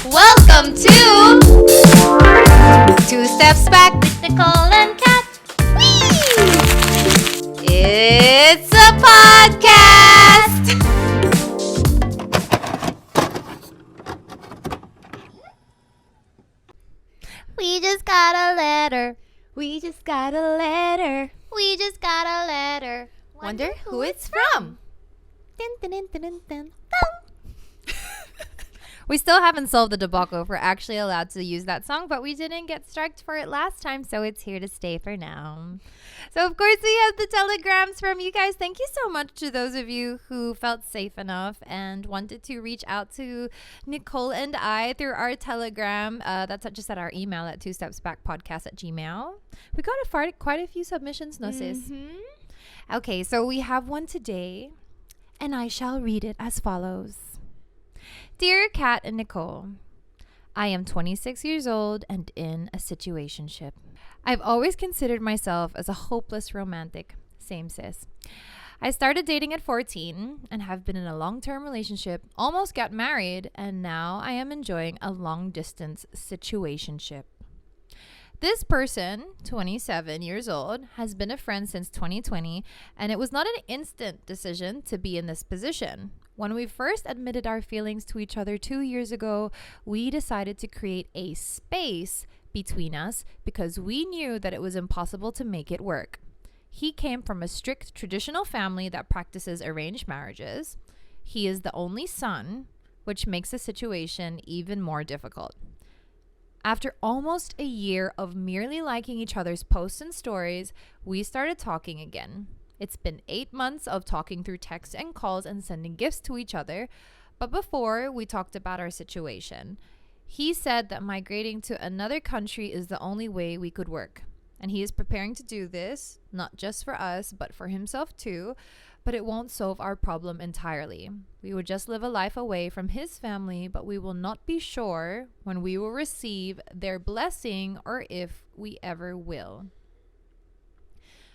Welcome to Two Steps Back with Nicole and Cat. Whee! It's a podcast. We just got a letter. We just got a letter. We just got a letter. Wonder who it's from. Dun, dun, dun, dun, dun, dun. We still haven't solved the debacle if we're actually allowed to use that song, but we didn't get striked for it last time, so it's here to stay for now. So, of course, we have the telegrams from you guys. Thank you so much to those of you who felt safe enough and wanted to reach out to Nicole and I through our telegram. That's just at our email at twostepsbackpodcast@gmail. We got quite a few submissions, no sis? Okay, so we have one today, and I shall read it as follows. Dear Cat and Nicole, I am 26 years old and in a situationship. I've always considered myself as a hopeless romantic. Same sis. I started dating at 14 and have been in a long-term relationship, almost got married, and now I am enjoying a long-distance situationship. This person, 27 years old, has been a friend since 2020, and it was not an instant decision to be in this position. When we first admitted our feelings to each other 2 years ago, we decided to create a space between us because we knew that it was impossible to make it work. He came from a strict traditional family that practices arranged marriages. He is the only son, which makes the situation even more difficult. After almost a year of merely liking each other's posts and stories, we started talking again. It's been 8 months of talking through texts and calls and sending gifts to each other, but before we talked about our situation. He said that migrating to another country is the only way we could work, and he is preparing to do this, not just for us, but for himself too, but it won't solve our problem entirely. We would just live a life away from his family, but we will not be sure when we will receive their blessing or if we ever will.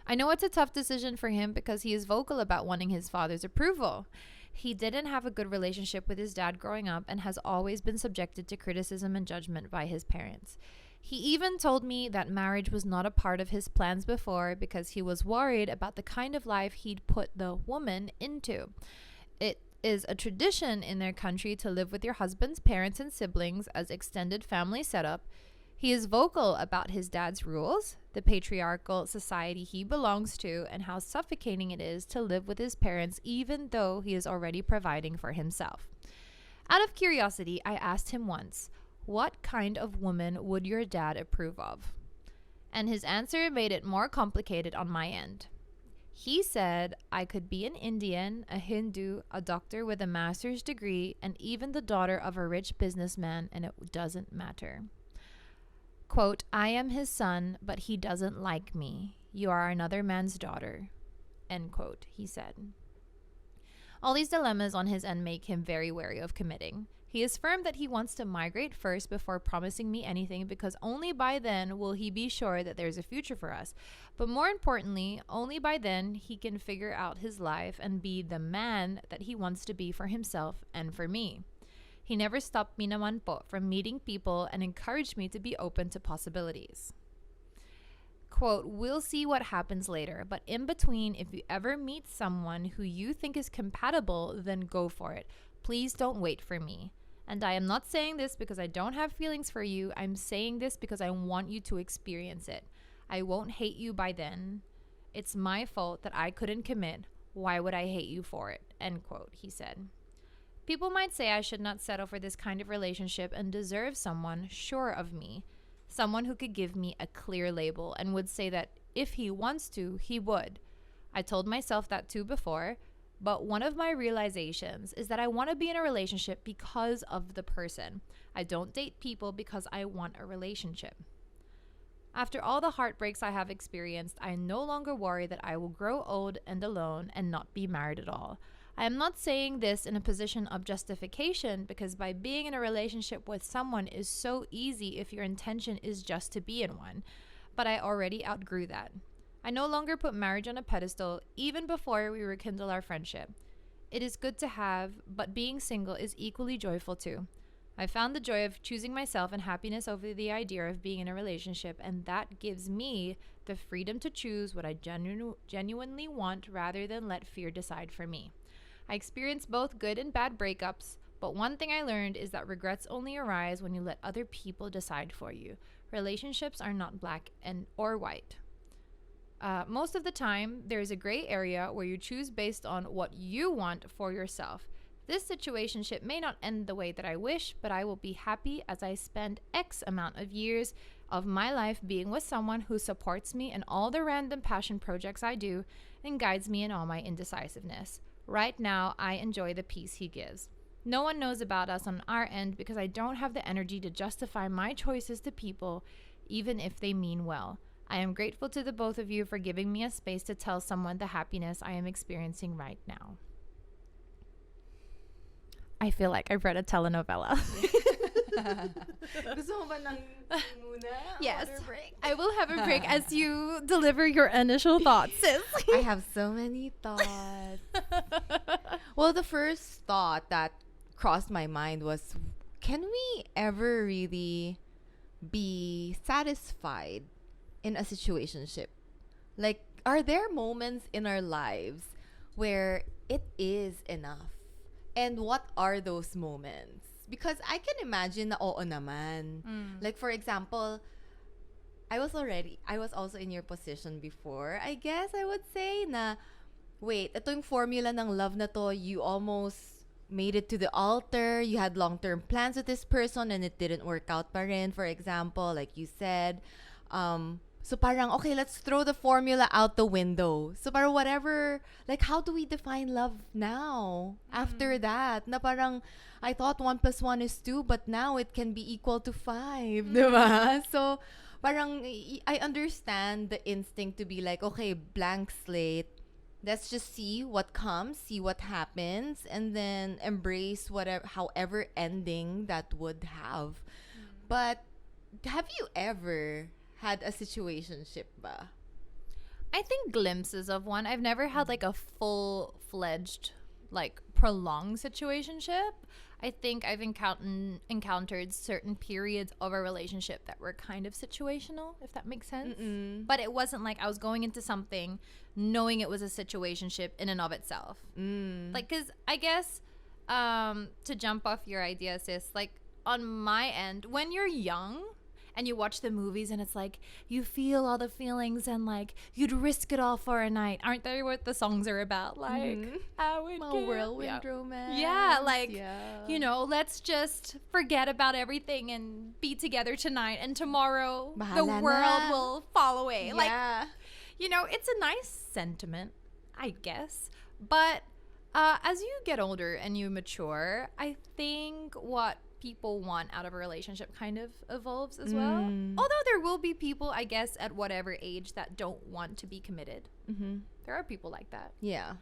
I know it's a tough decision for him because he is vocal about wanting his father's approval. He didn't have a good relationship with his dad growing up and has always been subjected to criticism and judgment by his parents. He even told me that marriage was not a part of his plans before because he was worried about the kind of life he'd put the woman into. It is a tradition in their country to live with your husband's parents and siblings as extended family setup. He is vocal about his dad's rules, the patriarchal society he belongs to, and how suffocating it is to live with his parents even though he is already providing for himself. Out of curiosity, I asked him once, "What kind of woman would your dad approve of?" And his answer made it more complicated on my end. He said I could be an Indian, a Hindu, a doctor with a master's degree, and even the daughter of a rich businessman, and it doesn't matter. Quote, "I am his son, but he doesn't like me. You are another man's daughter." End quote, he said. All these dilemmas on his end make him very wary of committing. He is firm that he wants to migrate first before promising me anything because only by then will he be sure that there's a future for us. But more importantly, only by then he can figure out his life and be the man that he wants to be for himself and for me. He never stopped me naman po from meeting people and encouraged me to be open to possibilities. Quote, "We'll see what happens later, but in between, if you ever meet someone who you think is compatible, then go for it. Please don't wait for me. And I am not saying this because I don't have feelings for you. I'm saying this because I want you to experience it. I won't hate you by then. It's my fault that I couldn't commit. Why would I hate you for it?" End quote, he said. People might say I should not settle for this kind of relationship and deserve someone sure of me, someone who could give me a clear label and would say that if he wants to, he would. I told myself that too before, but one of my realizations is that I want to be in a relationship because of the person. I don't date people because I want a relationship. After all the heartbreaks I have experienced, I no longer worry that I will grow old and alone and not be married at all. I am not saying this in a position of justification because by being in a relationship with someone is so easy if your intention is just to be in one, but I already outgrew that. I no longer put marriage on a pedestal even before we rekindle our friendship. It is good to have, but being single is equally joyful too. I found the joy of choosing myself and happiness over the idea of being in a relationship, and that gives me the freedom to choose what I genuinely want rather than let fear decide for me. I experienced both good and bad breakups, but one thing I learned is that regrets only arise when you let other people decide for you. Relationships are not black or white. Most of the time, there is a gray area where you choose based on what you want for yourself. This situationship may not end the way that I wish, but I will be happy as I spend X amount of years of my life being with someone who supports me in all the random passion projects I do and guides me in all my indecisiveness. Right now, I enjoy the peace he gives. No one knows about us on our end because I don't have the energy to justify my choices to people, even if they mean well. I am grateful to the both of you for giving me a space to tell someone the happiness I am experiencing right now. I feel like I've read a telenovela. Gusto mo ba ng muna? Yes. Water break? I will have a break as you deliver your initial thoughts, sis. I have so many thoughts. Well, the first thought that crossed my mind was, can we ever really be satisfied in a situationship? Like, are there moments in our lives where it is enough? And what are those moments? Because I can imagine na oo naman. Like, for example, I was also in your position before. I guess I would say na, wait, ito yung formula ng love na to, you almost made it to the altar, you had long-term plans with this person and it didn't work out pa rin, for example, like you said. So parang, okay, let's throw the formula out the window. So parang whatever, like how do we define love now? After that, na parang, I thought 1 + 1 is 2, but now it can be equal to 5, diba? So parang, I understand the instinct to be like, okay, blank slate, let's just see what comes, see what happens, and then embrace however ending that would have. But have you ever had a situationship ba? I think glimpses of one. I've never had like a full-fledged, like prolonged situationship. I think I've encountered certain periods of a relationship that were kind of situational, if that makes sense. But it wasn't like I was going into something knowing it was a situationship in and of itself. Like, because I guess to jump off your idea, sis, like on my end, when you're young and you watch the movies and it's like you feel all the feelings and like you'd risk it all for a night. Aren't they what the songs are about? Like I would whirlwind romance. Yeah, like you know, let's just forget about everything and be together tonight and tomorrow Bahala the world na. will fall away. Yeah. Like, you know, it's a nice sentiment, I guess. But as you get older and you mature, I think what people want out of a relationship kind of evolves as well. Although there will be people, I guess, at whatever age that don't want to be committed. There are people like that. Yeah.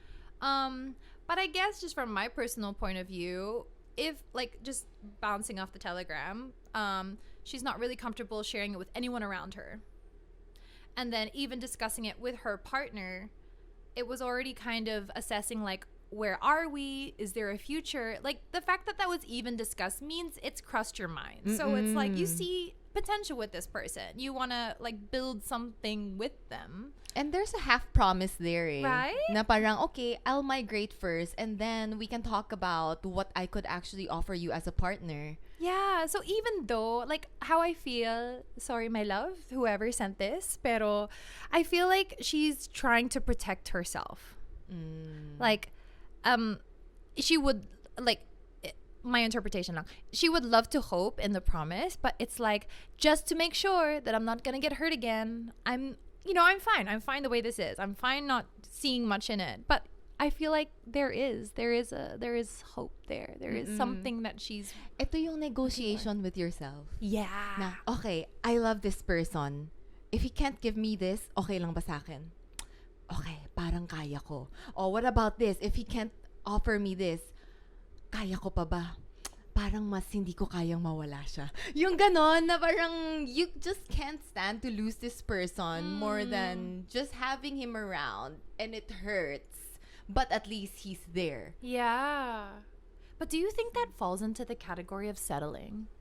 But I guess just from my personal point of view, if like just bouncing off the telegram, she's not really comfortable sharing it with anyone around her. And then even discussing it with her partner, it was already kind of assessing like, where are we? Is there a future? Like the fact that that was even discussed means it's crossed your mind. So it's like you see potential with this person. You want to like build something with them. And there's a half promise there, eh? Right? Na parang, okay, I'll migrate first and then we can talk about what I could actually offer you as a partner. Yeah, so even though, like, how I feel, sorry, my love, whoever sent this, pero I feel like she's trying to protect herself. Like, she would, like, my interpretation lang, she would love to hope in the promise, but it's like, just to make sure that I'm not gonna get hurt again, I'm fine the way this is. I'm fine not seeing much in it, but I feel like there is hope there. There is something that she's... Ito yung negotiation with yourself. Yeah. Na, okay, I love this person. If he can't give me this, okay lang ba sa akin? Okay, parang kaya ko. Oh, what about this? If he can't offer me this, kaya ko pa ba? Parang mas hindi ko kayang mawala siya. Yung ganon na parang you just can't stand to lose this person more than just having him around and it hurts. But at least he's there. Yeah. But do you think that falls into the category of settling?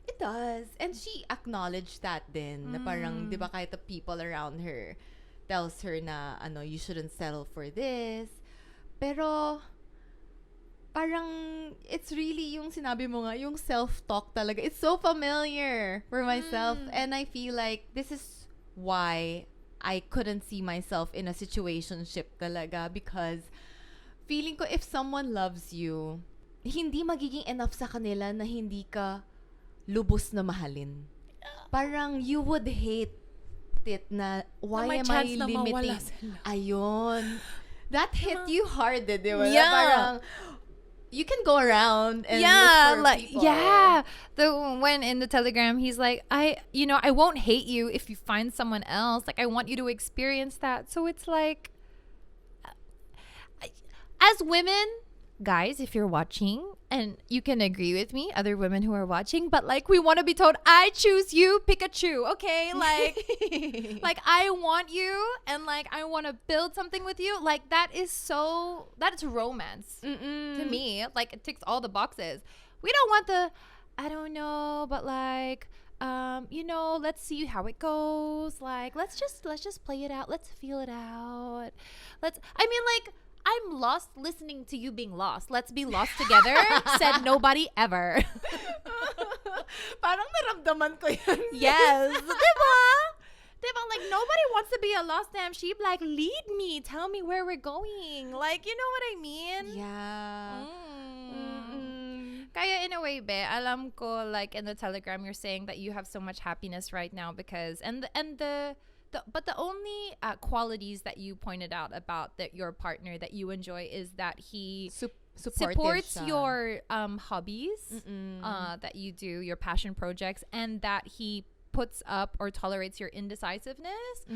It does. And she acknowledged that din. Na parang, di ba, kahit the people around her tells her na, you shouldn't settle for this. Pero, parang, it's really yung sinabi mo nga, yung self-talk talaga. It's so familiar for myself. And I feel like this is why I couldn't see myself in a situationship talaga. Because, feeling ko if someone loves you, hindi magiging enough sa kanila na hindi ka lubos na mahalin. Parang you would hate it na why am I limiting? Ayun. That hit you hard, di ba? Yeah. Parang you can go around and look for people. Yeah. When in the Telegram, he's like, I won't hate you if you find someone else. Like, I want you to experience that. So it's like, as women, guys, if you're watching, and you can agree with me, other women who are watching, but like, we want to be told, I choose you, Pikachu, okay? Like, like, I want you, and like, I want to build something with you. Like, that's romance to me. Like, it ticks all the boxes. We don't want the, I don't know, but like, let's see how it goes. Like, let's just play it out. Let's feel it out. I'm lost listening to you being lost. Let's be lost together, said nobody ever. Parang naramdaman ko yun. Yes. Diba? Like, nobody wants to be a lost damn sheep. Like, lead me. Tell me where we're going. Like, you know what I mean? Yeah. Kaya in a way, be, alam ko, like, in the Telegram, you're saying that you have so much happiness right now because, but the only qualities that you pointed out about your partner that you enjoy is that he supports your hobbies that you do, your passion projects, and that he puts up or tolerates your indecisiveness.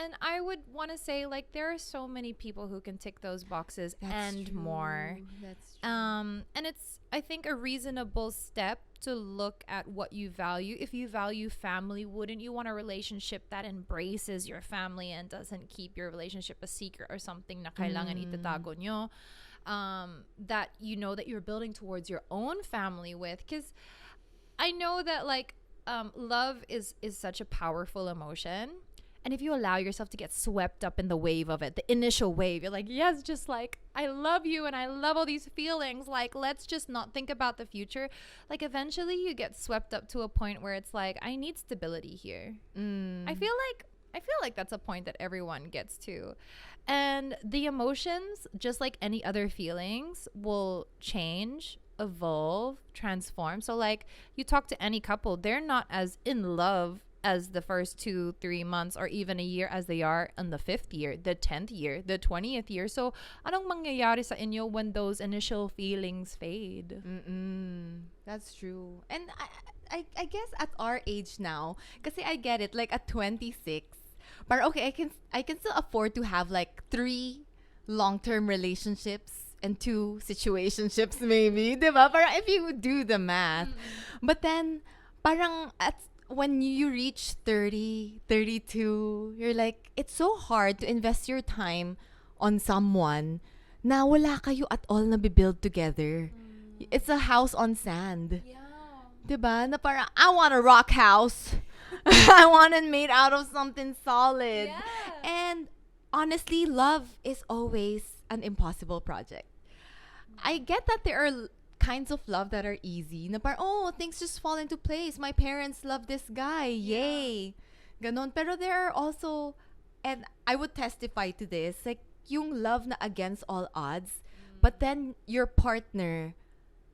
And I would want to say, like, there are so many people who can tick those boxes. That's and true. More. That's true. And it's, I think, a reasonable step to look at what you value. If you value family, wouldn't you want a relationship that embraces your family and doesn't keep your relationship a secret or something na kailangan itatago nyo? That you know that you're building towards your own family with. Because I know that, like, love is such a powerful emotion. And if you allow yourself to get swept up in the wave of it, the initial wave, you're like, yes, just like, I love you and I love all these feelings. Like, let's just not think about the future. Like, eventually you get swept up to a point where it's like, I need stability here. I feel like that's a point that everyone gets to. And the emotions, just like any other feelings, will change, evolve, transform. So like, you talk to any couple, they're not as in love as the first 2-3 months or even a year as they are in the 5th year, the 10th year, the 20th year. So anong mangyayari sa inyo when those initial feelings fade? That's true. And I guess at our age now, kasi I get it, like at 26, but okay, I can still afford to have like 3 long-term relationships and 2 situationships maybe, diba? Parang if you do the math. But then, parang when you reach 30, 32, you're like, it's so hard to invest your time on someone na wala kayo at all na build together. It's a house on sand. Yeah. Diba? Na parang, I want a rock house. I want it made out of something solid. Yeah. And honestly, love is always an impossible project. I get that there are kinds of love that are easy. Na parang, oh, things just fall into place. My parents love this guy. Yay. Ganon. Pero there are also, and I would testify to this, like, yung love na against all odds, but then your partner,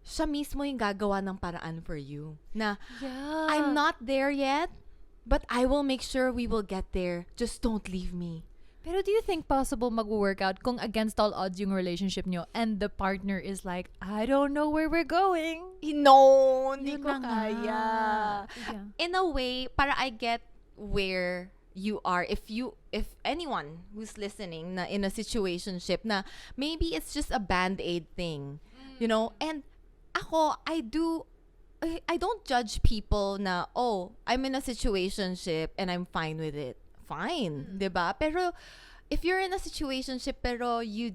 siya mismo yung gagawa ng paraan for you. Na, I'm not there yet, but I will make sure we will get there. Just don't leave me. Pero do you think possible mag-work out kung against all odds yung relationship nyo and the partner is like, I don't know where we're going? No, hindi Yun ko na nga. kaya. Yeah. In a way, para I get where you are. If anyone who's listening na in a situationship na maybe it's just a band-aid thing, you know, and ako, I don't judge people na, oh, I'm in a situationship and I'm fine with it. Fine, diba? Pero if you're in a situationship pero you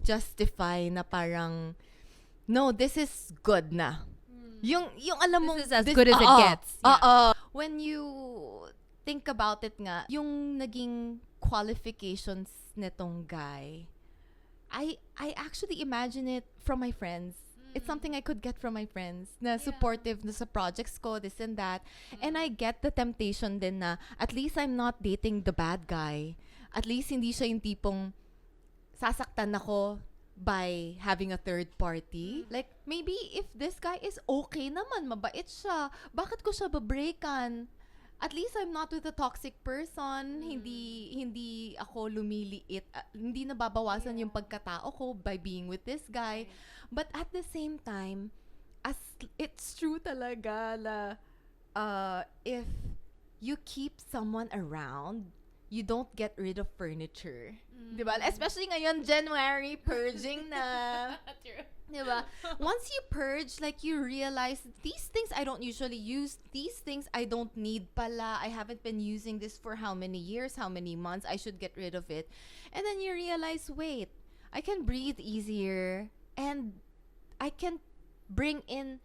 justify na parang no, this is good na. Yung alam mong This is as good as it gets. When you think about it nga, yung naging qualifications nitong guy, I actually imagine it from my friends. It's something I could get from my friends na supportive na sa projects ko, this and that. And I get the temptation din na at least I'm not dating the bad guy. At least hindi siya yung tipong sasaktan ako by having a third party. Like, maybe if this guy is okay naman, mabait siya, bakit ko siya babreakan? At least I'm not with a toxic person. Hindi ako lumiliit. Hindi nababawasan yung pagkatao ko by being with this guy. But at the same time, as it's true talaga na if you keep someone around, you don't get rid of furniture. Diba? Especially ngayon, January, purging na. True. Diba? Once you purge, like you realize these things I don't usually use, these things I don't need pala, I haven't been using this for how many years, how many months, I should get rid of it. And then you realize, wait, I can breathe easier and I can bring in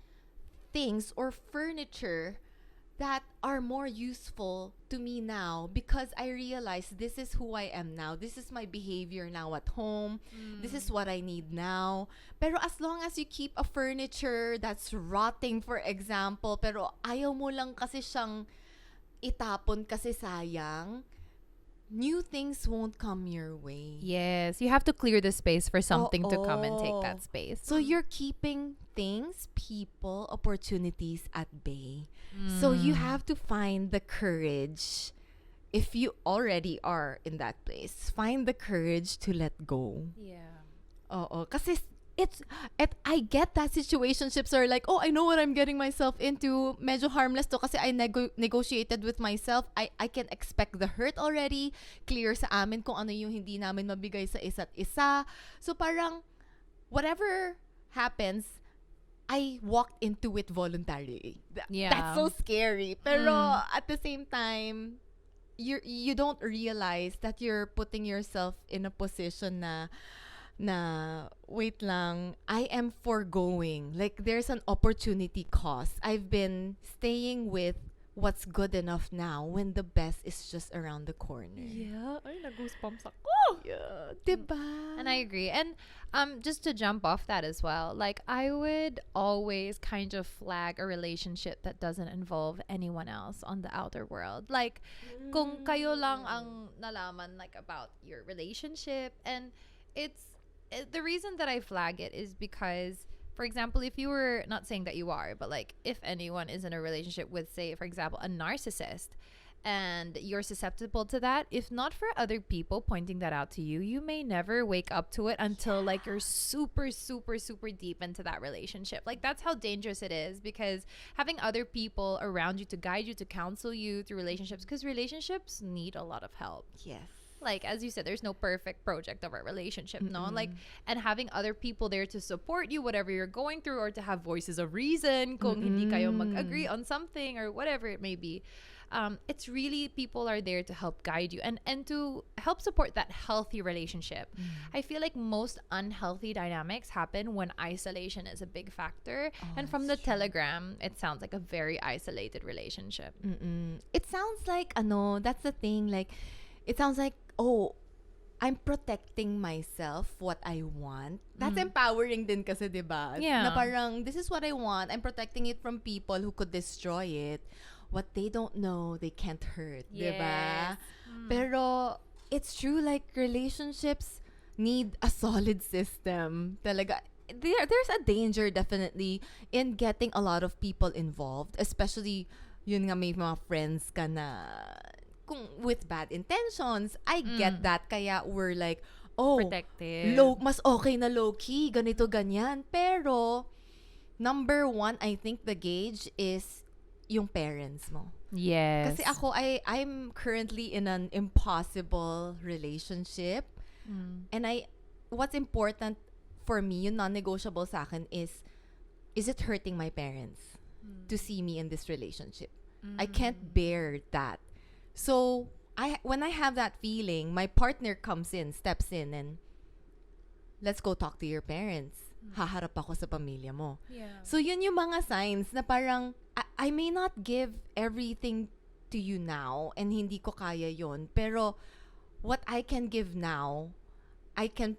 things or furniture that are more useful to me now because I realize this is who I am now. This is my behavior now at home. This is what I need now. Pero as long as you keep a furniture that's rotting, for example, pero ayaw mo lang kasi siyang itapon kasi sayang, new things won't come your way. Yes, you have to clear the space for something to come and take that space. So you're keeping things, people, opportunities at bay. So you have to find the courage. If you already are in that place, find the courage to let go. Yeah. Kasi I get that situationships are like, oh, I know what I'm getting myself into. Medyo harmless to kasi I negotiated with myself. I can expect the hurt already. Clear sa amin kung ano yung hindi namin mabigay sa isa't isa. So parang, whatever happens, I walked into it voluntarily. That's so scary. Pero at the same time, you don't realize that you're putting yourself in a position na wait lang, I am foregoing. Like, there's an opportunity cost. I've been staying with what's good enough now when the best is just around the corner. Yeah. Ay, nag-goosebumps ako. Yeah. Diba? And I agree. And just to jump off that as well, like, I would always kind of flag a relationship that doesn't involve anyone else on the outer world. Like, kung kayo lang ang nalaman, like, about your relationship. And the reason that I flag it is because, for example, if you were, not saying that you are, but like if anyone is in a relationship with, say, for example, a narcissist, and you're susceptible to that, if not for other people pointing that out to you, you may never wake up to it until like you're super, super, super deep into that relationship. Like, that's how dangerous it is, because having other people around you to guide you, to counsel you through relationships, because relationships need a lot of help. Yes. Like, as you said, there's no perfect project of a relationship, no? Like, and having other people there to support you, whatever you're going through, or to have voices of reason kung hindi kayo mag-agree on something or whatever it may be. It's really, people are there to help guide you and to help support that healthy relationship. I feel like most unhealthy dynamics happen when isolation is a big factor. And from the telegram, it sounds like a very isolated relationship. It sounds like, that's the thing, like, it sounds like, oh, I'm protecting myself, what I want. That's empowering din kasi, diba? Yeah. Na parang, this is what I want. I'm protecting it from people who could destroy it. What they don't know, they can't hurt. Yes. Diba? Pero, it's true, like, relationships need a solid system. Talaga. There's a danger, definitely, in getting a lot of people involved. Especially, yun nga, may mga friends ka na kung with bad intentions. I get that. Kaya we're like, oh, protective. Mas okay na low-key, ganito, ganyan. Pero, number one, I think the gauge is yung parents mo. Yes. Kasi ako, I'm currently in an impossible relationship. And what's important for me, yung non-negotiable sa akin is it hurting my parents to see me in this relationship? I can't bear that. So, when I have that feeling, my partner steps in, and let's go talk to your parents. haharap ako sa pamilya mo. Yeah. So, yun yung mga signs na parang, I may not give everything to you now and hindi ko kaya yun. Pero, what I can give now, I can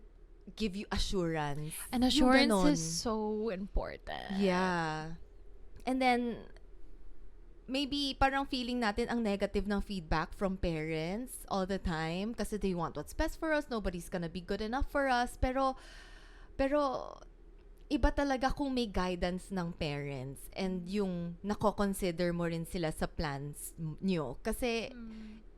give you assurance. And assurance is so important. Yeah. And then, maybe parang feeling natin ang negative ng feedback from parents all the time kasi they want what's best for us. Nobody's gonna be good enough for us. Pero, iba talaga kung may guidance ng parents and yung nako-consider mo rin sila sa plans nyo. Kasi,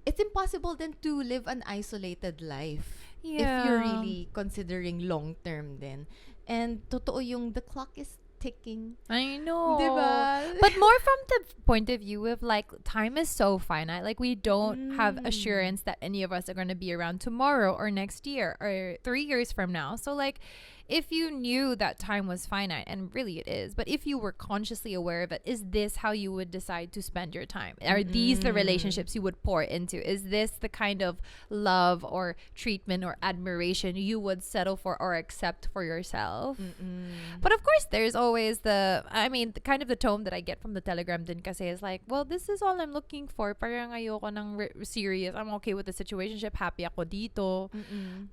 it's impossible then to live an isolated life if you're really considering long-term then. And totoo yung the clock is ticking. I know. Diba? But more from the point of view of like time is so finite. Like we don't have assurance that any of us are going to be around tomorrow or next year or 3 years from now. So like if you knew that time was finite, and really it is, but if you were consciously aware of it, is this how you would decide to spend your time? Are these the relationships you would pour into? Is this the kind of love or treatment or admiration you would settle for or accept for yourself? But of course, there's always the kind of the tone that I get from the telegram din kasi is like, well, this is all I'm looking for. Parang ayoko ng serious. I'm okay with the situationship. Happy ako dito.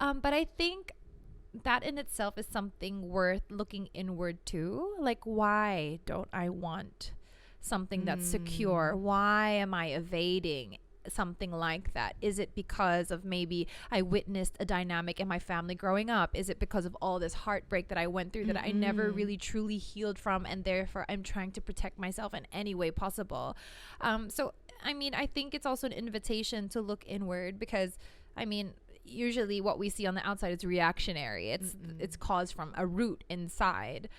But I think that in itself is something worth looking inward to. Like, why don't I want something that's secure? Why am I evading something like that? Is it because of maybe I witnessed a dynamic in my family growing up? Is it because of all this heartbreak that I went through that I never really truly healed from, and therefore I'm trying to protect myself in any way possible? So, I mean, I think it's also an invitation to look inward because, I mean, usually what we see on the outside is reactionary. It's caused from a root inside.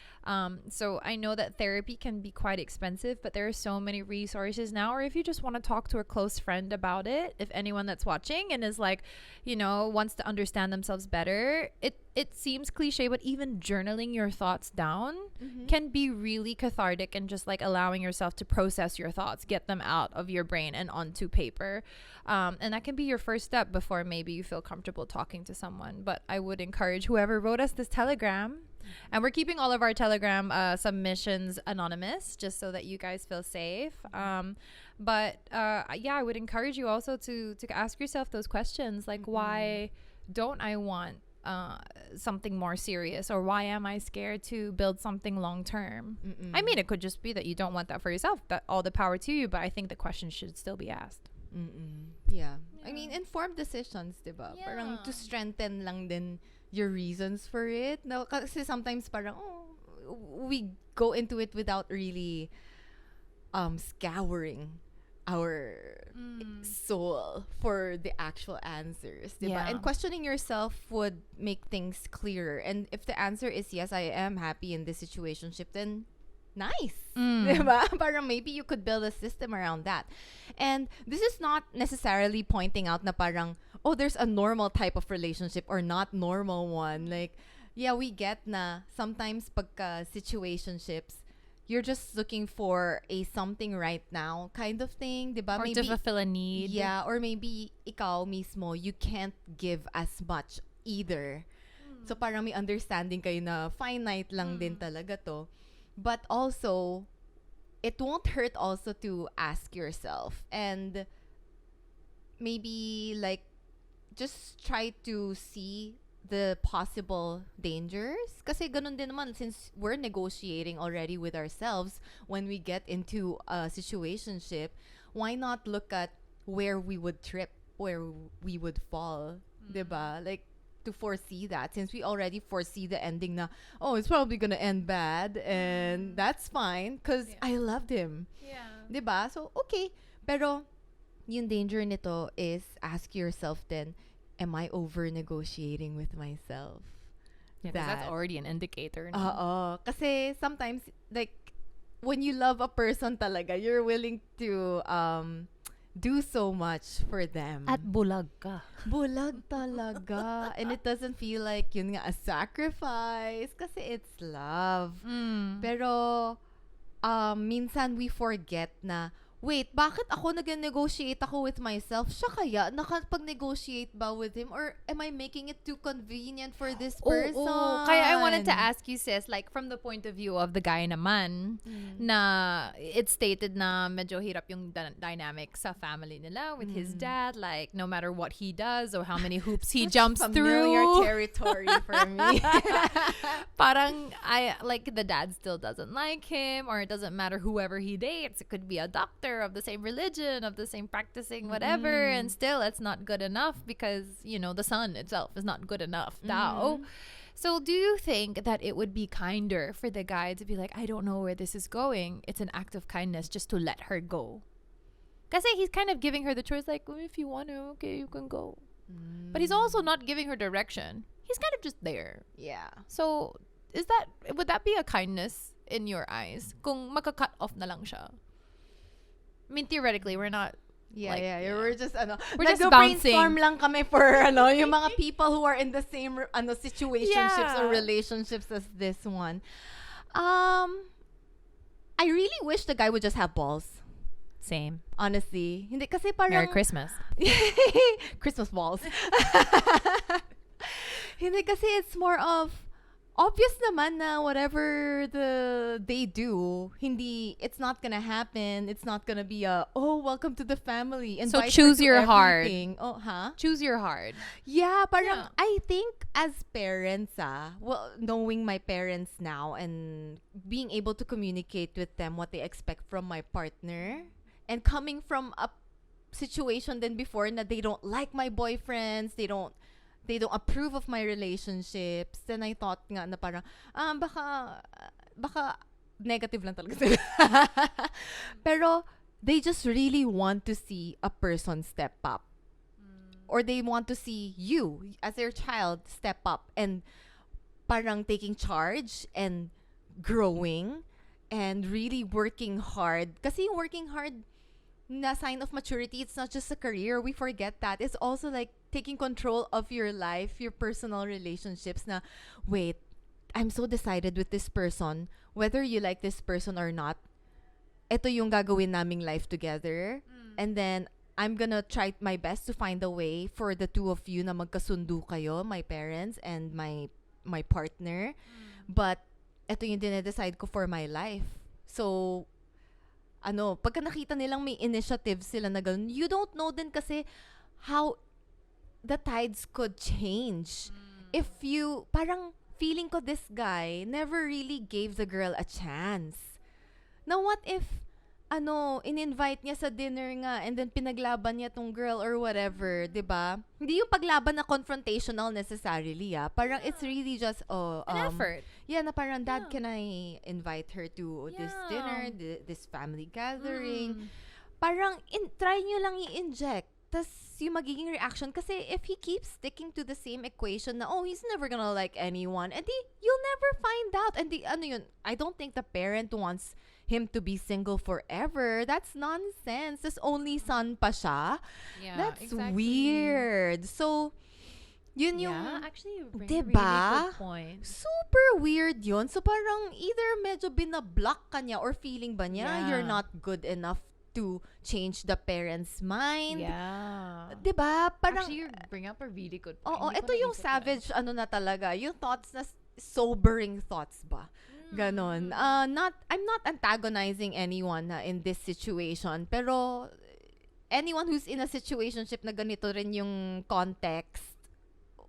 So I know that therapy can be quite expensive, but there are so many resources now. Or if you just want to talk to a close friend about it, if anyone that's watching and is like, you know, wants to understand themselves better, it seems cliche, but even journaling your thoughts down can be really cathartic and just like allowing yourself to process your thoughts, get them out of your brain and onto paper. And that can be your first step before maybe you feel comfortable talking to someone. But I would encourage whoever wrote us this telegram, and we're keeping all of our telegram submissions anonymous just so that you guys feel safe. But I would encourage you also to ask yourself those questions like, why don't I want something more serious, or why am I scared to build something long term? I mean, it could just be that you don't want that for yourself. That all the power to you, but I think the question should still be asked. Yeah. I mean, informed decisions, diba? Yeah. Parang to strengthen lang din your reasons for it. No, kasi sometimes parang we go into it without really scouring our soul for the actual answers, diba? Yeah. And questioning yourself would make things clearer. And if the answer is yes, I am happy in this situationship, then nice. Diba? Parang maybe you could build a system around that. And this is not necessarily pointing out na parang, oh, there's a normal type of relationship or not normal one. Like, yeah, we get na sometimes pagka situationships, you're just looking for a something right now kind of thing, diba? Or Maybe, to fulfill a need. yeah, or maybe ikaw mismo, you can't give as much either. So parang may understanding kayo na finite lang din talaga to. But also, it won't hurt also to ask yourself and maybe like just try to see the possible dangers. Kasi ganun din naman, since we're negotiating already with ourselves when we get into a situationship, why not look at where we would trip, where we would fall, diba? Like, to foresee that, since we already foresee the ending na, oh, it's probably gonna end bad, and that's fine because I loved him. Yeah. Diba? So, okay. Pero, yung danger nito is ask yourself then, am I over-negotiating with myself? Yeah, 'cause that's already an indicator. No? Oo. Kasi sometimes, like, when you love a person talaga, you're willing to do so much for them. At bulag ka. Bulag talaga. And it doesn't feel like yun nga a sacrifice kasi it's love. Pero minsan we forget na wait, bakit ako nag-negotiate ako with myself? Siya kaya nakapag-negotiate ba with him? Or am I making it too convenient for this person? Kaya I wanted to ask you, sis, like from the point of view of the guy naman, na it's stated na medyo hirap yung dynamic sa family nila with his dad, like no matter what he does or how many hoops he jumps familiar through. Territory for me. Parang like the dad still doesn't like him, or it doesn't matter whoever he dates. It could be a doctor of the same religion, of the same practicing whatever, and still it's not good enough because, you know, the son itself is not good enough. So do you think that it would be kinder for the guy to be like, I don't know where this is going, it's an act of kindness just to let her go? Kasi he's kind of giving her the choice, like, if you want to, okay, you can go. But he's also not giving her direction. He's kind of just there. Yeah. So would that be a kindness in your eyes kung maka-cut off na lang siya? I mean, theoretically, we're not. We're just we're just bouncing. Brainstorm lang kami for yung mga people who are in the same situationships or relationships as this one. I really wish the guy would just have balls. Same. Honestly, hindi kasi parang Merry Christmas. Christmas balls. Hindi kasi it's more of obvious naman na whatever they do, it's not gonna happen. It's not gonna be welcome to the family. So choose your heart. Oh, huh? Choose your heart. Yeah, parang I think as parents, knowing my parents now and being able to communicate with them what they expect from my partner, and coming from a situation then before na they don't like my boyfriends, they don't approve of my relationships, then I thought nga na parang baka negative lang talaga sila. Pero they just really want to see a person step up. Or they want to see you as their child step up and parang taking charge and growing and really working hard. Kasi yung working hard na sign of maturity, it's not just a career. We forget that. It's also like taking control of your life, your personal relationships na, wait, I'm so decided with this person, whether you like this person or not, ito yung gagawin naming life together. And then, I'm gonna try my best to find a way for the two of you na magkasundo kayo, my parents and my partner. But, ito yung dinedecide ko for my life. So, pagka nakita nilang may initiative sila na ganun, you don't know din kasi how the tides could change. If you, parang feeling ko this guy never really gave the girl a chance. Now what if, in-invite niya sa dinner nga and then pinaglaban niya tong girl or whatever, 'di ba? Hindi yung paglaban na confrontational necessarily, Parang it's really just an effort. Yeah, na parang, Dad, can I invite her to this dinner, this family gathering? Parang try niyo lang i-inject. Tas yung magiging reaction, kasi if he keeps sticking to the same equation na, he's never gonna like anyone, and you'll never find out. And I don't think the parent wants him to be single forever. That's nonsense. Tas only son pa siya. Yeah, that's exactly weird. So, yun yung, actually, you bring diba? A really good point. Super weird yun. So, parang either medyo binablock ka niya or feeling ba niya you're not good enough to change the parents' mind. Yeah. Diba? Parang, actually, you bring up a really good point. Oo, ito yung savage, na talaga. Yung thoughts na sobering thoughts ba? Ganon. I'm not antagonizing anyone in this situation. Pero, anyone who's in a situationship na ganito rin yung context,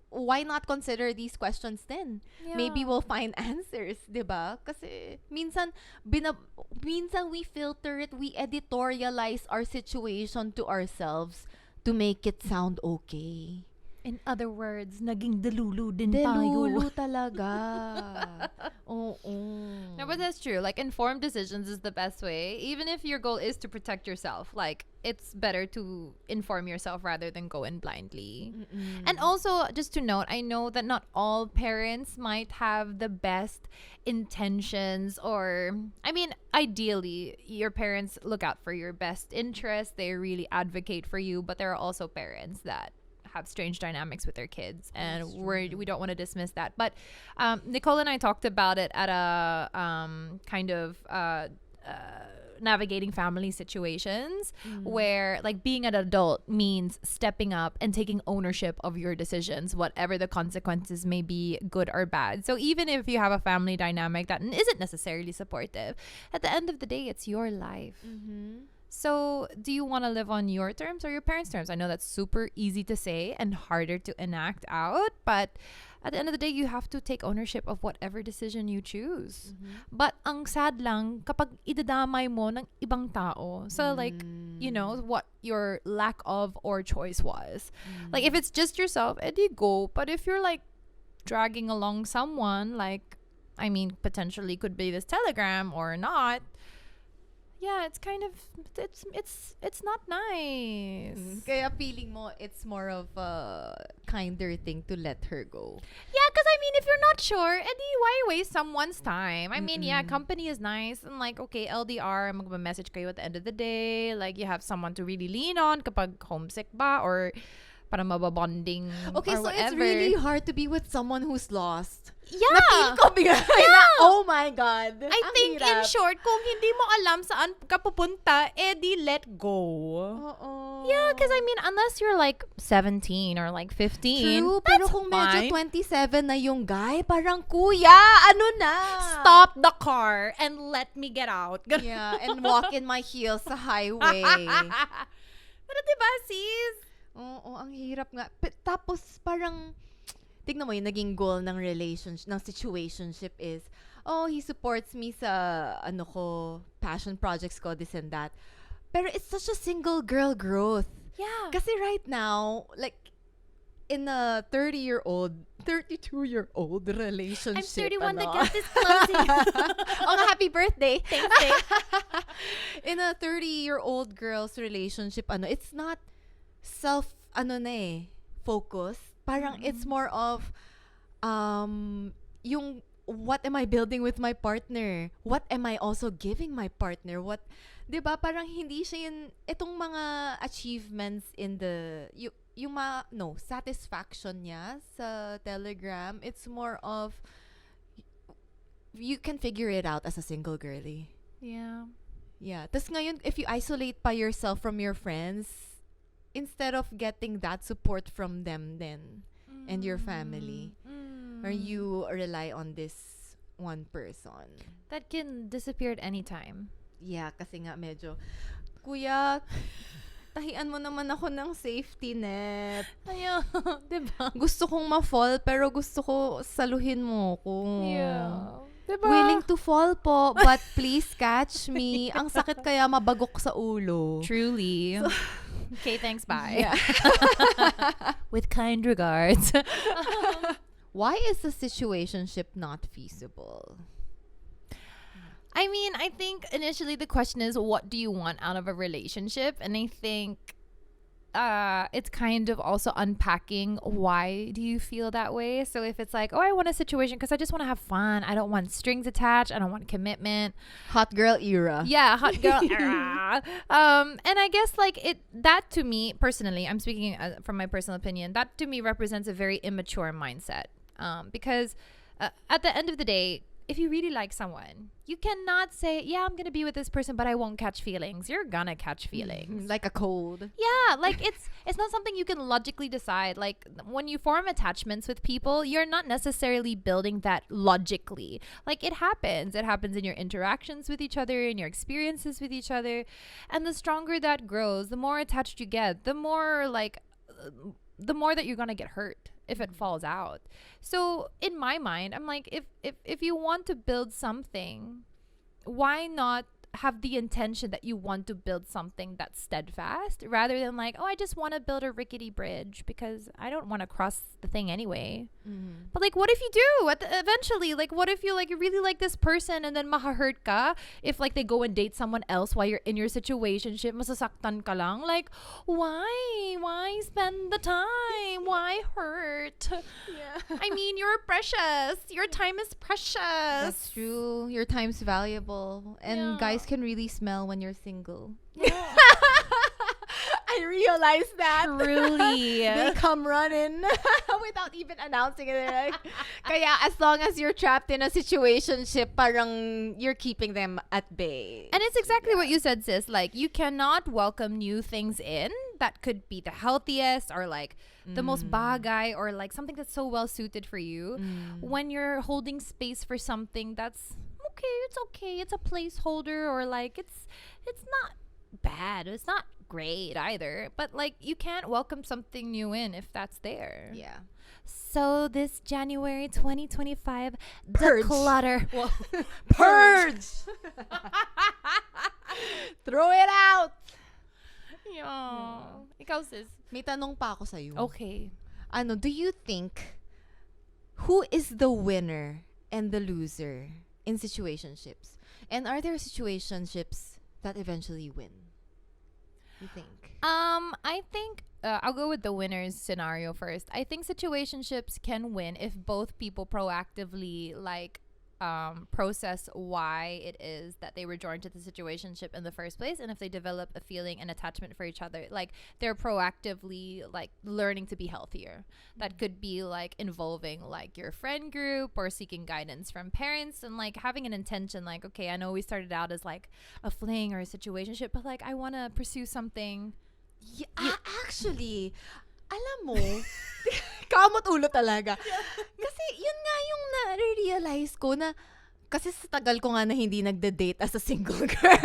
why not consider these questions then? Yeah. Maybe we'll find answers, 'di ba? Kasi minsan we filter it, we editorialize our situation to ourselves to make it sound okay. In other words, naging delulu din Delulu tayo. talaga. Oo. No, but that's true. Like, informed decisions is the best way. Even if your goal is to protect yourself, like, it's better to inform yourself rather than go in blindly. And also, just to note, I know that not all parents might have the best intentions, or, I mean, ideally, your parents look out for your best interest. They really advocate for you, but there are also parents that have strange dynamics with their kids, and we don't want to dismiss that. But Nicole and I talked about it at a kind of navigating family situations where like being an adult means stepping up and taking ownership of your decisions, whatever the consequences may be, good or bad. So even if you have a family dynamic that isn't necessarily supportive, at the end of the day, it's your life. So do you want to live on your terms or your parents' terms? I know that's super easy to say and harder to enact out, but at the end of the day, you have to take ownership of whatever decision you choose. But ang sad lang, kapag idadamay mo ng ibang tao. So like, you know, what your lack of or choice was. Like if it's just yourself, edi go. But if you're like dragging along someone, like, I mean, potentially could be this telegram or not. Yeah, it's kind of, it's not nice. Kaya feeling mo, it's more of a kinder thing to let her go. Yeah, because I mean, if you're not sure, edi why waste someone's time? I mean, yeah, company is nice. And like, okay, LDR, mag-message kayo at the end of the day. Like, you have someone to really lean on kapag homesick ba or para mababonding Okay, or so whatever. it's really hard to be with someone who's lost. Yeah. Napili ko bigay na, oh my God. I think in short, kung hindi mo alam saan ka pupunta, edi let go. Oo. Yeah, because I mean, unless you're like 17 or like 15, True, pero that's kung fine. medyo 27 na yung guy, parang kuya, ano na? Stop the car and let me get out. Yeah, and walk in my heels sa highway. Pero diba, sis? Oo, ang hirap nga. Tapos parang, tignan mo yung naging goal ng relationship, ng situationship is, oh, he supports me sa, passion projects ko, this and that. Pero it's such a single girl growth. Yeah. Kasi right now, like, in a 32-year-old relationship. I'm 31, the gap is closing. Oh, happy birthday. Thanks, babe. In a 30-year-old girl's relationship, it's not focus. Parang it's more of yung what am I building with my partner? What am I also giving my partner? What, 'di ba? Parang hindi siya yun, itong mga achievements in the yung satisfaction niya sa Telegram. It's more of you can figure it out as a single girly. Yeah. Yeah. Tas ngayon, if you isolate pa yourself from your friends, instead of getting that support from them then and your family, or you rely on this one person. That can disappear at any time. Yeah, kasi nga medyo, kuya, tahian mo naman ako ng safety net. Ayaw, diba? Gusto kong ma-fall, pero gusto ko saluhin mo ko. Yeah. Diba? Willing to fall po, but please catch me. Ang sakit kaya mabagok sa ulo. Truly. So, okay, thanks, bye. Yeah. With kind regards. Why is the situationship not feasible? I mean, I think initially the question is, what do you want out of a relationship? And I think it's kind of also unpacking why do you feel that way. So if it's like, oh, I want a situation because I just want to have fun. I don't want strings attached. I don't want commitment. Hot girl era. Yeah, hot girl era. And I guess like that to me personally, I'm speaking from my personal opinion, that to me represents a very immature mindset. Because at the end of the day, if you really like someone, you cannot say, yeah, I'm gonna be with this person, but I won't catch feelings. You're gonna catch feelings. Like a cold. Yeah, like it's not something you can logically decide. Like when you form attachments with people, you're not necessarily building that logically. Like it happens. It happens in your interactions with each other, in your experiences with each other. And the stronger that grows, the more attached you get, the more that you're gonna get hurt if it falls out. So in my mind, I'm like, if you want to build something, why not have the intention that you want to build something that's steadfast rather than like, oh, I just want to build a rickety bridge because I don't want to cross the thing anyway. But like, what if you do eventually? Like, what if you really like this person and then mahahurt ka if like they go and date someone else while you're in your situationship, masasaktan ka lang? Like, why spend the time? Why hurt? Yeah. I mean, you're precious. Your time is precious. That's true. Your time's valuable. And Yeah. guys can really smell when you're single. Yeah. I realized that. Truly. They come running without even announcing it. They're like, kaya as long as you're trapped in a situationship, parang you're keeping them at bay. And it's exactly what you said, sis. Like, you cannot welcome new things in that could be the healthiest or like the most bagay or like something that's so well suited for you when you're holding space for something that's okay. It's a placeholder or like it's not bad. It's not great either. But like you can't welcome something new in if that's there. Yeah. So this January 2025, Purge. declutter. Well, purge. Throw it out. Ikaw, sis. May tanong pa ako sa'yo. Okay. Do you think who is the winner and the loser in situationships? And are there situationships that eventually win? You think? I think I'll go with the winner's scenario first. I think situationships can win if both people proactively like process why it is that they were drawn to the situationship in the first place, and if they develop a feeling and attachment for each other, like they're proactively like learning to be healthier. That could be like involving like your friend group or seeking guidance from parents and like having an intention like, okay, I know we started out as like a fling or a situationship, but like I want to pursue something. Yeah, actually, alam mo, kamot ulo talaga. Kasi yun nga yung na-realize ko na, kasi sa tagal ko nga na hindi nagde-date as a single girl.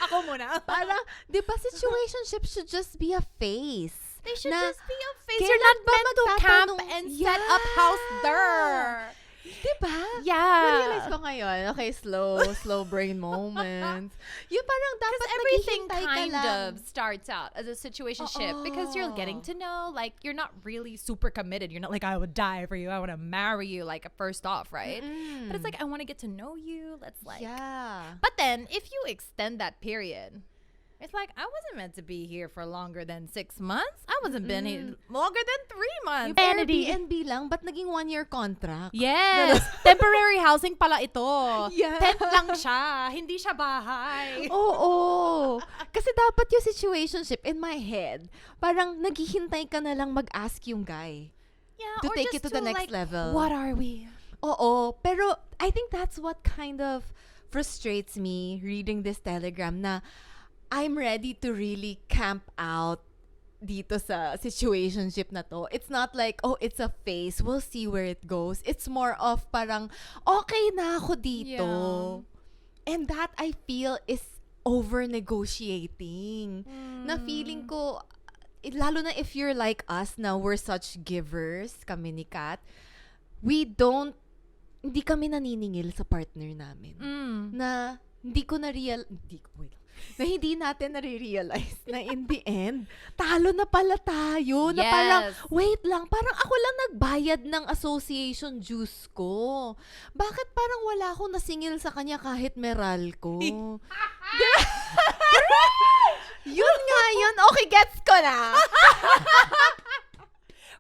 Ako muna. Parang, di ba, situationship should just be a phase. They should Na, just be a phase. You're not meant to camp and set up house there. Diba? Yeah. Na-realize ko ngayon. Okay, slow brain moments. Yung parang dapat everything naghihintay ka kind lang. of starts out as a situationship because you're getting to know, like, you're not really super committed. You're not like, I would die for you. I want to marry you, like, first off, right? But it's like, I want to get to know you. Let's, like. Yeah. But then, if you extend that period, it's like, I wasn't meant to be here for longer than 6 months. I wasn't been here longer than 3 months. Yung Airbnb lang, ba't naging 1-year contract? Yes. Temporary housing pala ito. Yeah. Tent lang siya. Hindi siya bahay. Oo. Kasi dapat yung situationship in my head, parang naghihintay ka na lang mag-ask yung guy. Yeah, To or take just it to the next like, level. What are we? Oo. Pero I think that's what kind of frustrates me reading this telegram na I'm ready to really camp out dito sa situationship na to. It's not like, oh, it's a phase. We'll see where it goes. It's more of parang, okay na ako dito. Yeah. And that, I feel, is over-negotiating. Na feeling ko, lalo na if you're like us na we're such givers, kami ni Kat, hindi kami naniningil sa partner namin. Na hindi natin nare-realize na in the end, talo na pala tayo. Na parang, wait lang, parang ako lang nagbayad ng association dues ko. Bakit parang wala akong nasingil sa kanya kahit meral ko? Yun nga yun. Okay, gets ko na.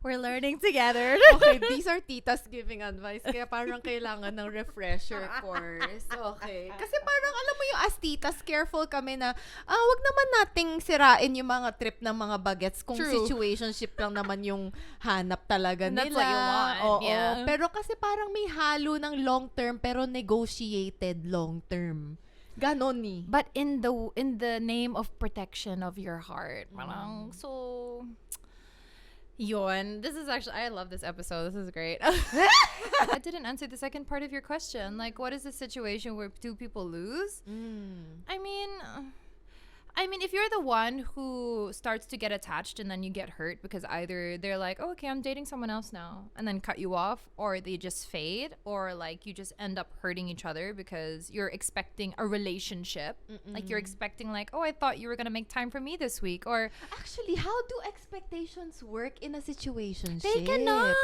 We're learning together. Okay, these are titas giving advice. Kaya parang kailangan ng refresher course. Okay. Kasi parang, alam mo yung as titas, careful kami na, wag naman nating sirain yung mga trip ng mga bagets kung situationship lang naman yung hanap talaga nila. That's what you want. Oo. Yeah. Pero kasi parang may halo ng long term pero negotiated long term. Ganon ni. But in the name of protection of your heart. Parang, so... Yun. This is actually, I love this episode. This is great. I didn't answer the second part of your question. Like, what is the situation where two people lose? I mean, if you're the one who starts to get attached and then you get hurt because either they're like, oh, okay, I'm dating someone else now, and then cut you off, or they just fade, or like you just end up hurting each other because you're expecting a relationship. Like you're expecting like, oh, I thought you were going to make time for me this week. Or actually, how do expectations work in a situation? They cannot.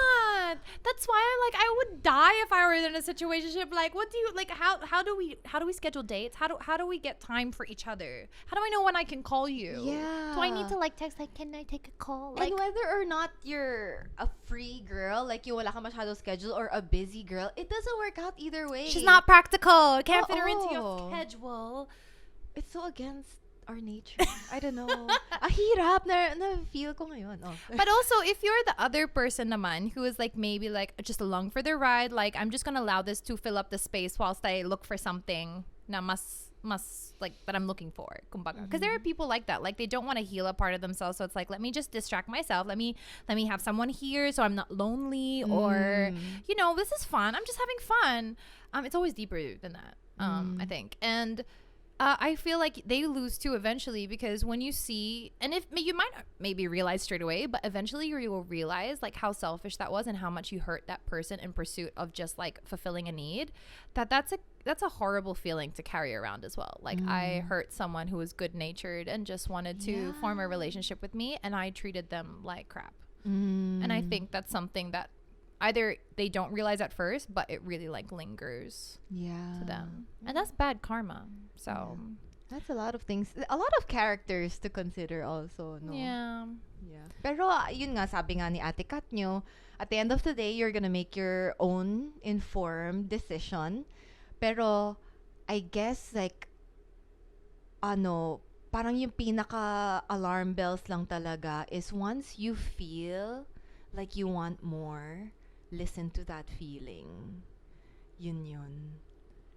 That's why I would die if I were in a situationship. Like, what do you like? How do we schedule dates? How do we get time for each other? How do I know when I can call you? Yeah. Do I need to like text like, can I take a call? Like, and whether or not you're a free girl, like yung wala ka masyado schedule, or a busy girl, it doesn't work out either way. she's not practical. Can't fit her into your schedule. It's so against our nature. I don't know. Hirap na feel ko ngayon. Oh. But also, if you're the other person naman who is like maybe like just along for the ride, like I'm just gonna allow this to fill up the space whilst I look for something na mas like that I'm looking for, kumbaga. Because there are people like that, like they don't want to heal a part of themselves, so it's like, let me just distract myself, let me have someone here so I'm not lonely, or you know, this is fun, I'm just having fun. It's always deeper than that, I think. And I feel like they lose too eventually, because when you see, and if you might not maybe realize straight away, but eventually you will realize like how selfish that was and how much you hurt that person in pursuit of just like fulfilling a need. That's a horrible feeling to carry around as well. Like I hurt someone who was good natured and just wanted to form a relationship with me, and I treated them like crap. And I think that's something that either they don't realize at first, but it really like lingers to them, and that's bad karma. So that's a lot of things, a lot of characters to consider also, no? Yeah. Pero yun nga, sabi nga ni Ate Kat nyo, at the end of the day, you're gonna make your own informed decision. Pero I guess like parang yung pinaka alarm bells lang talaga is once you feel like you want more, listen to that feeling. Yun.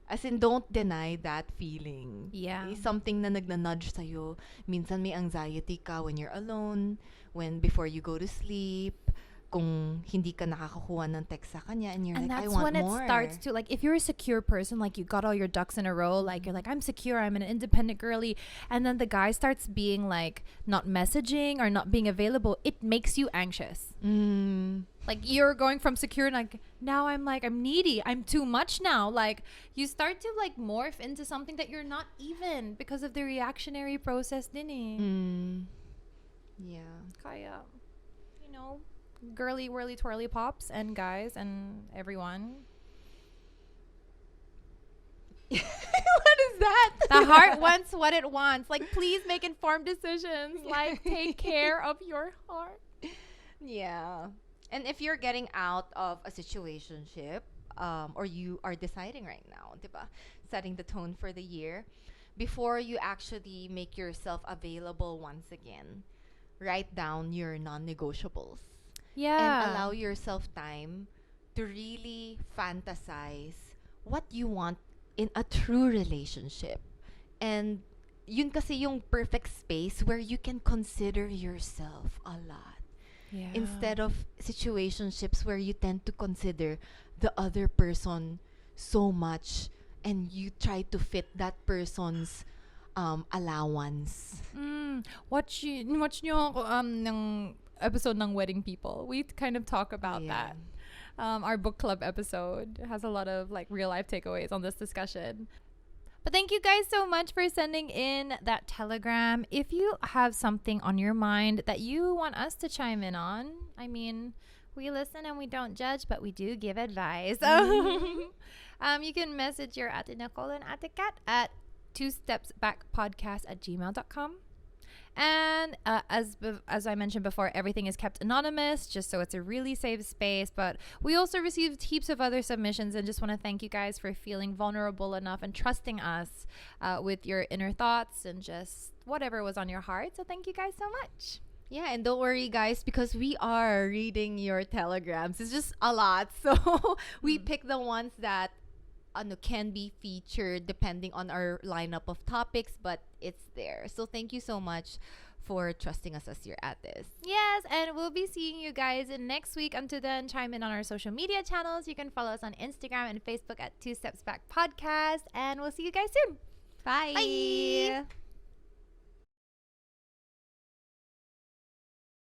As in, don't deny that feeling. Yeah. It's something na nagna-nudge sa'yo. Minsan may anxiety ka when you're alone, before you go to sleep, kung hindi ka nakakakuha ng text sa kanya, and you're and like, I that's want when more. it starts to, like, if you're a secure person, like you got all your ducks in a row, like you're like, I'm secure, I'm an independent girly, and then the guy starts being like not messaging or not being available, it makes you anxious. Like you're going from secure, like now I'm like, I'm needy, I'm too much now. Like you start to like morph into something that you're not even, because of the reactionary process din eh. Yeah. Kaya, you know, girly whirly twirly pops and guys and everyone. What is that? The heart wants what it wants. Like, please make informed decisions. Like, take care of your heart. Yeah. And if you're getting out of a situationship, or you are deciding right now, diba, setting the tone for the year, before you actually make yourself available once again, write down your non-negotiables. Yeah. And allow yourself time to really fantasize what you want in a true relationship. And yun kasi yung perfect space where you can consider yourself a lot. Yeah. Instead of situationships where you tend to consider the other person so much and you try to fit that person's allowance. Watch nyo ng episode ng Wedding People. We kind of talk about that. Our book club episode has a lot of like real life takeaways on this discussion. But thank you guys so much for sending in that telegram. If you have something on your mind that you want us to chime in on, I mean, we listen and we don't judge, but we do give advice. You can message your Ate Nicole and Ate Cat at twostepsbackpodcast@gmail.com. And as I mentioned before, everything is kept anonymous, just so it's a really safe space. But we also received heaps of other submissions, and just want to thank you guys for feeling vulnerable enough and trusting us with your inner thoughts and just whatever was on your heart. So thank you guys so much. Yeah, and don't worry, guys, because we are reading your telegrams. It's just a lot, so we pick the ones that can be featured depending on our lineup of topics, but it's there. So thank you so much for trusting us as your ates. Yes, and we'll be seeing you guys next week. Until then, chime in on our social media channels. You can follow us on Instagram and Facebook at Two Steps Back Podcast, and we'll see you guys soon. Bye. Bye.